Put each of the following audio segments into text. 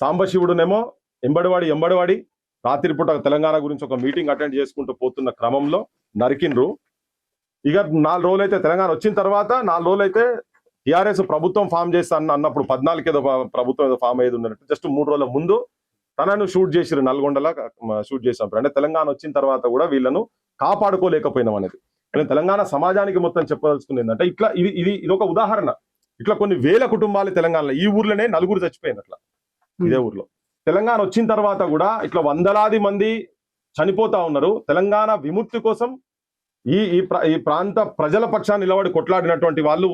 సాంబశివుడునేమో ఎంబడివాడి రాత్రిపూట తెలంగాణ గురించి ఒక మీటింగ్ అటెండ్ చేసుకుంటూ పోతున్న క్రమంలో నరికిండ్రు. ఇక 4 రోజులైతే తెలంగాణ వచ్చిన తర్వాత 4 రోజులైతే టీఆర్ఎస్ ప్రభుత్వం ఫామ్ చేస్తా అన్నప్పుడు 14 ఏదో ప్రభుత్వం ఏదో ఫామ్ అయ్యేది ఉన్నట్టు జస్ట్ 3 రోజుల ముందు తనను షూట్ చేసిరు, నల్గొండలా షూట్ చేసినప్పుడు. అంటే తెలంగాణ వచ్చిన తర్వాత కూడా వీళ్ళను కాపాడుకోలేకపోయినాం అనేది. నేను తెలంగాణ సమాజానికి మొత్తం చెప్పదలుచుకుంది ఏంటంటే ఇట్లా ఇది ఒక ఉదాహరణ. ఇట్లా కొన్ని వేల కుటుంబాలు తెలంగాణలో, ఈ ఊర్లోనే 4 చచ్చిపోయింది అట్లా ఇదే ఊర్లో. తెలంగాణ వచ్చిన తర్వాత కూడా ఇట్లా వందలాది మంది చనిపోతా ఉన్నారు. తెలంగాణ విముక్తి కోసం ఈ ప్రాంత ప్రజల పక్షాన్ని నిలబడి కొట్లాడినటువంటి వాళ్ళు,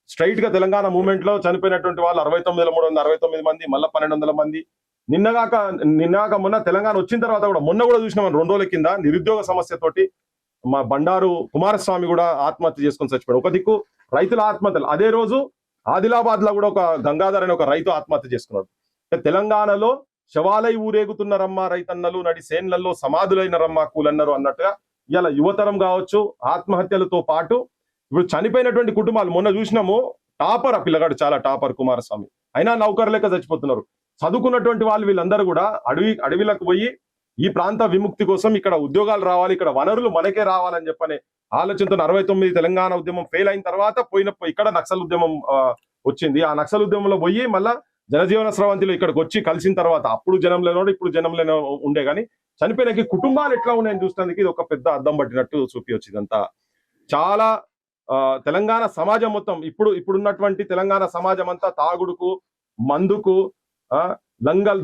స్ట్రైట్ గా తెలంగాణ మూవ్మెంట్ లో చనిపోయినటువంటి వాళ్ళు 69,369 మంది, మళ్ళీ 1,200 మంది. నిన్నగాక మొన్న తెలంగాణ వచ్చిన తర్వాత కూడా, మొన్న కూడా చూసినాం 2 రోజుల కింద నిరుద్యోగ సమస్యతోటి మా బండారు కుమారస్వామి కూడా ఆత్మహత్య చేసుకొని చచ్చిపోయాడు. ఒక దిక్కు రైతుల ఆత్మహత్యలు, అదే రోజు ఆదిలాబాద్ లో కూడా ఒక గంగాధర్ అనే ఒక రైతు ఆత్మహత్య చేసుకున్నాడు. తెలంగాణలో శవాలై ఊరేగుతున్నరమ్మా రైతన్నలు, నడి సేన్లలో సమాధులైన రమ్మా కూలన్నారు అన్నట్టుగా ఇలా యువతరం కావచ్చు ఆత్మహత్యలతో పాటు ఇప్పుడు చనిపోయినటువంటి కుటుంబాలు. మొన్న చూసినాము, టాపర్ ఆ పిల్లగాడు, చాలా టాపర్ కుమారస్వామి, అయినా నౌకర్ లెక్క చచ్చిపోతున్నారు. చదువుకున్నటువంటి వాళ్ళు వీళ్ళందరూ కూడా అడవిలకు పోయి ఈ ప్రాంత విముక్తి కోసం ఇక్కడ ఉద్యోగాలు రావాలి, ఇక్కడ వనరులు మనకే రావాలని చెప్పనే ఆలోచనతో 69 తెలంగాణ ఉద్యమం ఫెయిల్ అయిన తర్వాత ఇక్కడ నక్సల్ ఉద్యమం వచ్చింది. ఆ నక్సల్ ఉద్యమంలో పోయి మళ్ళా జనజీవన స్రవంతిలో ఇక్కడికి వచ్చి కలిసిన తర్వాత అప్పుడు జనం లేనోడు ఇప్పుడు జనం లేనో ఉండే, కానీ చనిపోయినకి కుటుంబాలు ఎట్లా ఉన్నాయని చూస్తానికి ఇది ఒక పెద్ద అద్దం పట్టినట్టు చూపించచ్చు. ఇదంతా చాలా తెలంగాణ సమాజం మొత్తం ఇప్పుడున్నటువంటి తెలంగాణ సమాజం అంతా తాగుడుకు, మందుకు,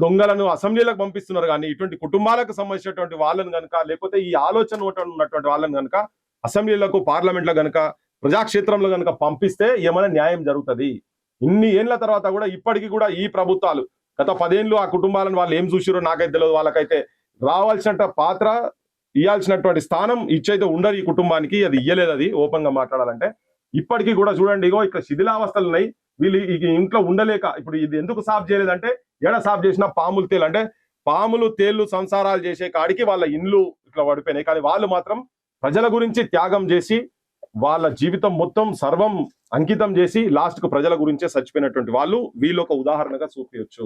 దొంగలను అసెంబ్లీలకు పంపిస్తున్నారు. కానీ ఇటువంటి కుటుంబాలకు సంబంధించినటువంటి వాళ్ళని కనుక, లేకపోతే ఈ ఆలోచన ఉన్నటువంటి వాళ్ళని కనుక అసెంబ్లీలకు, పార్లమెంట్లో కనుక, ప్రజాక్షేత్రంలో కనుక పంపిస్తే ఏమైనా న్యాయం జరుగుతుంది. ఇన్ని ఏళ్ల తర్వాత కూడా ఇప్పటికీ కూడా ఈ ప్రభుత్వాలు గత 10 ఏళ్ళు ఆ కుటుంబాలను వాళ్ళు ఏం చూసిరో నాకైతే తెలియదు. వాళ్ళకైతే రావాల్సిన పాత్ర, ఇవ్వాల్సినటువంటి స్థానం ఇచ్చైతే ఉండరు ఈ కుటుంబానికి. అది ఇయ్యలేదు. అది ఓపెన్ గా మాట్లాడాలంటే ఇప్పటికీ కూడా చూడండి, ఇగో ఇక్కడ శిథిలావస్థలు ఉన్నాయి. వీళ్ళు ఇంట్లో ఉండలేక ఇప్పుడు ఇది ఎందుకు సాఫ్ చేయలేదంటే, ఎడ సాఫ్ చేసినా పాములు తేలు, అంటే పాములు తేళ్లు సంసారాలు చేసే కాడికి వాళ్ళ ఇండ్లు ఇట్లా పడిపోయినాయి. కానీ వాళ్ళు మాత్రం ప్రజల గురించి త్యాగం చేసి వాళ్ళ జీవితం మొత్తం సర్వం అంకితం చేసి లాస్ట్ కు ప్రజల గురించే చచ్చిపోయినటువంటి వాళ్ళు వీళ్ళు ఒక ఉదాహరణగా చూపించవచ్చు.